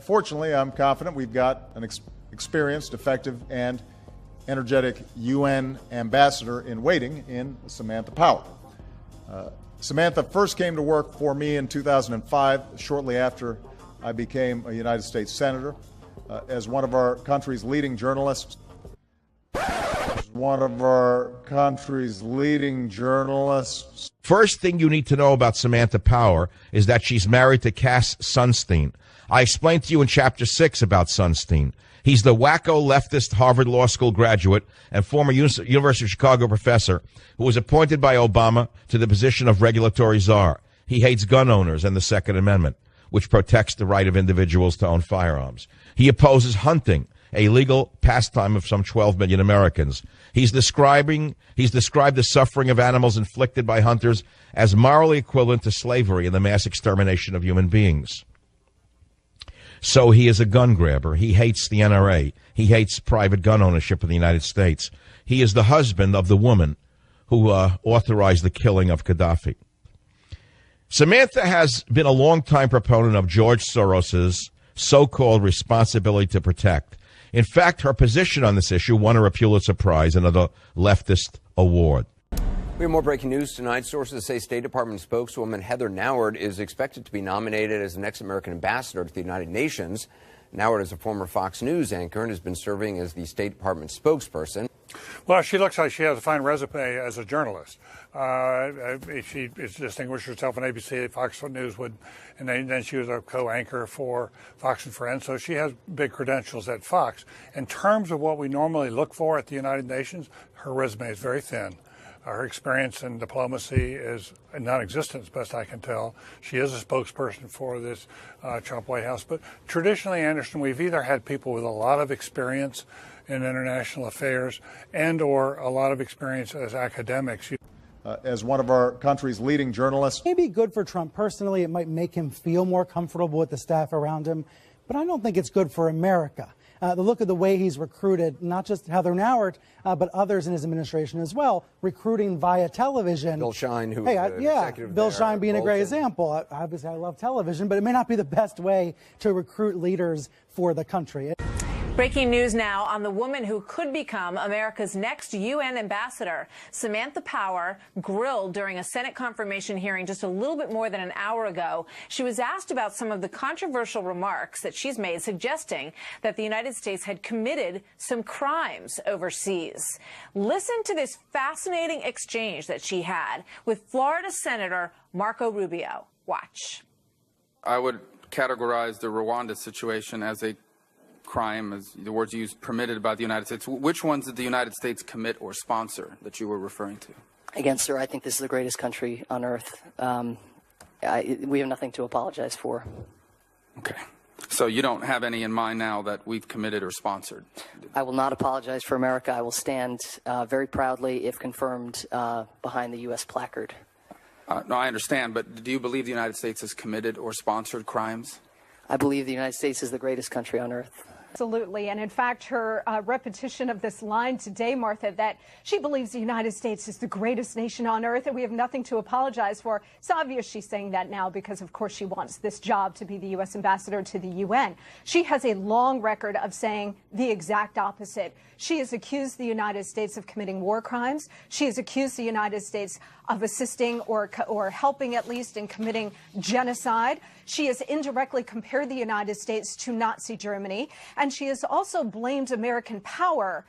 Fortunately, I'm confident we've got an experienced, effective, and energetic UN ambassador in waiting in Samantha Power. Samantha first came to work for me in 2005, shortly after I became a United States Senator, as one of our country's leading journalists. First thing you need to know about Samantha Power is that she's married to Cass Sunstein. I explained to you in Chapter 6 about Sunstein. He's the wacko leftist Harvard Law School graduate and former University of Chicago professor who was appointed by Obama to the position of regulatory czar. He hates gun owners and the Second Amendment, which protects the right of individuals to own firearms. He opposes hunting, a legal pastime of some 12 million Americans. He's described the suffering of animals inflicted by hunters as morally equivalent to slavery and the mass extermination of human beings. So he is a gun grabber. He hates the NRA. He hates private gun ownership in the United States. He is the husband of the woman who authorized the killing of Gaddafi. Samantha has been a longtime proponent of George Soros's so-called responsibility to protect. In fact, her position on this issue won her a Pulitzer Prize, another leftist award. We have more breaking news tonight. Sources say State Department spokeswoman Heather Nauert is expected to be nominated as the next American ambassador to the United Nations. Nauert is a former Fox News anchor and has been serving as the State Department spokesperson. Well, she looks like she has a fine resume as a journalist. She distinguished herself on ABC, Fox News and then she was a co-anchor for Fox and Friends, so she has big credentials at Fox. In terms of what we normally look for at the United Nations, her resume is very thin. Her experience in diplomacy is non-existent, as best I can tell. She is a spokesperson for this Trump White House. But traditionally, Anderson, we've either had people with a lot of experience in international affairs and or a lot of experience as academics. As one of our country's leading journalists. It may be good for Trump personally. It might make him feel more comfortable with the staff around him. But I don't think it's good for America. The look of the way he's recruited, not just Heather Nauert, but others in his administration as well, recruiting via television. Bill Shine, who Bill Shine being a great example. Obviously, I love television, but it may not be the best way to recruit leaders for the country. Breaking news now on the woman who could become America's next UN ambassador. Samantha Power grilled during a Senate confirmation hearing just a little bit more than an hour ago. She was asked about some of the controversial remarks that she's made, suggesting that the United States had committed some crimes overseas. Listen to this fascinating exchange that she had with Florida Senator Marco Rubio. Watch. I would categorize the Rwanda situation as a crime, as the words used, permitted by the United States. Which ones did the United States commit or sponsor that you were referring to? Again, sir, I think this is the greatest country on earth. We have nothing to apologize for. Okay. So you don't have any in mind now that we've committed or sponsored? I will not apologize for America. I will stand very proudly, if confirmed, behind the U.S. placard. No, I understand, but do you believe the United States has committed or sponsored crimes? I believe the United States is the greatest country on earth. Absolutely. And in fact, her repetition of this line today, Martha, that she believes the United States is the greatest nation on earth and we have nothing to apologize for. It's obvious she's saying that now because, of course, she wants this job to be the U.S. ambassador to the UN. She has a long record of saying the exact opposite. She has accused the United States of committing war crimes. She has accused the United States of assisting or helping, at least, in committing genocide. She has indirectly compared the United States to Nazi Germany. And she has also blamed American power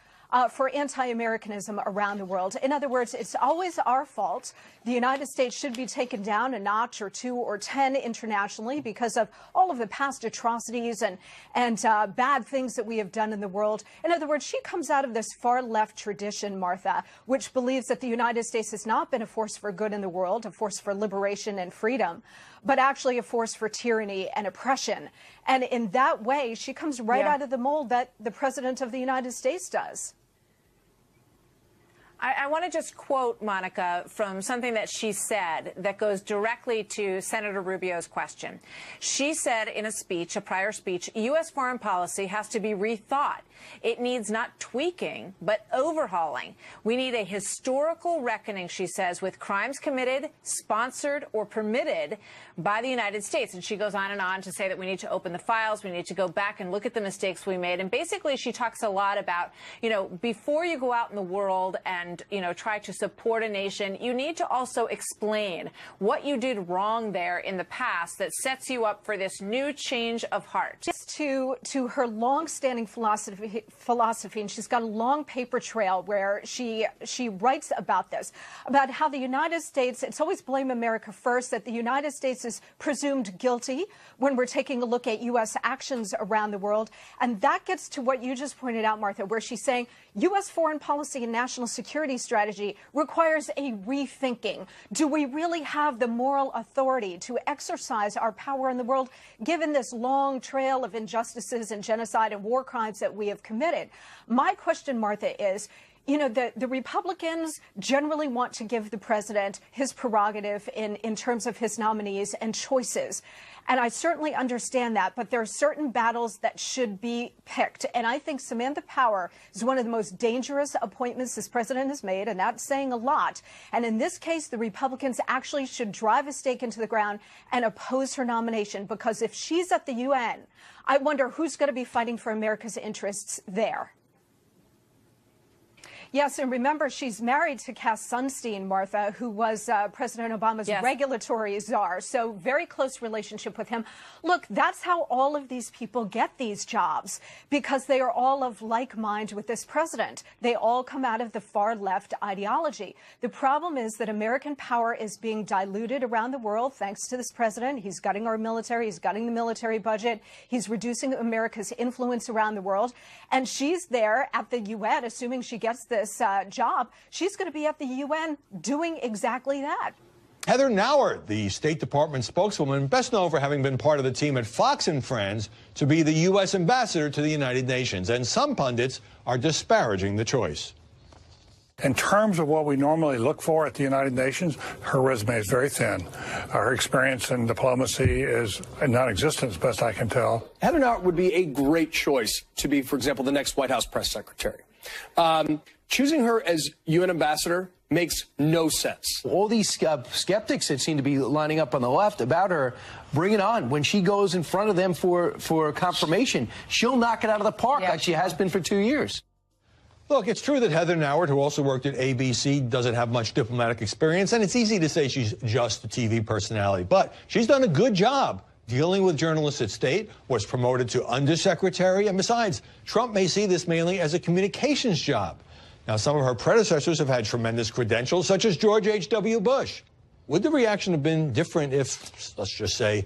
for anti-Americanism around the world. In other words, it's always our fault. The United States should be taken down a notch or 2 or 10 internationally because of all of the past atrocities and bad things that we have done in the world. In other words, she comes out of this far-left tradition, Martha, which believes that the United States has not been a force for good in the world, a force for liberation and freedom, but actually a force for tyranny and oppression. And in that way, she comes right out of the mold that the President of the United States does. I want to just quote, Monica, from something that she said that goes directly to Senator Rubio's question. She said in a speech, a prior speech, U.S. foreign policy has to be rethought. It needs not tweaking, but overhauling. We need a historical reckoning, she says, with crimes committed, sponsored, or permitted by the United States. And she goes on and on to say that we need to open the files, we need to go back and look at the mistakes we made. And basically, she talks a lot about, before you go out in the world and, try to support a nation, you need to also explain what you did wrong there in the past that sets you up for this new change of heart. To her long-standing philosophy, and she's got a long paper trail where she writes about this, about how the United States, it's always blame America first, that the United States is presumed guilty when we're taking a look at U.S. actions around the world. And that gets to what you just pointed out, Martha, where she's saying U.S. foreign policy and national security strategy requires a rethinking. Do we really have the moral authority to exercise our power in the world, given this long trail of injustices and genocide and war crimes that we have committed? My question, Martha, is, the Republicans generally want to give the president his prerogative in terms of his nominees and choices. And I certainly understand that, but there are certain battles that should be picked. And I think Samantha Power is one of the most dangerous appointments this president has made, and that's saying a lot. And in this case, the Republicans actually should drive a stake into the ground and oppose her nomination, because if she's at the UN, I wonder who's going to be fighting for America's interests there. Yes, and remember, she's married to Cass Sunstein, Martha, who was President Obama's regulatory czar, so very close relationship with him. Look, that's how all of these people get these jobs, because they are all of like mind with this president. They all come out of the far left ideology. The problem is that American power is being diluted around the world thanks to this president. He's gutting our military. He's gutting the military budget. He's reducing America's influence around the world. And she's there at the UN, assuming she gets this job, she's going to be at the UN doing exactly that. Heather Nauert, the State Department spokeswoman, best known for having been part of the team at Fox and Friends to be the U.S. ambassador to the United Nations. And some pundits are disparaging the choice. In terms of what we normally look for at the United Nations, her resume is very thin. Her experience in diplomacy is non-existent, as best I can tell. Heather Nauert would be a great choice to be, for example, the next White House press secretary. Choosing her as UN ambassador makes no sense. All these skeptics that seem to be lining up on the left about her, bring it on. When she goes in front of them for confirmation, she'll knock it out of the park like she has been for 2 years. Look, it's true that Heather Nauert, who also worked at ABC, doesn't have much diplomatic experience, and it's easy to say she's just a TV personality. But she's done a good job dealing with journalists at State, was promoted to undersecretary, and besides, Trump may see this mainly as a communications job. Now, some of her predecessors have had tremendous credentials, such as George H.W. Bush. Would the reaction have been different if, let's just say,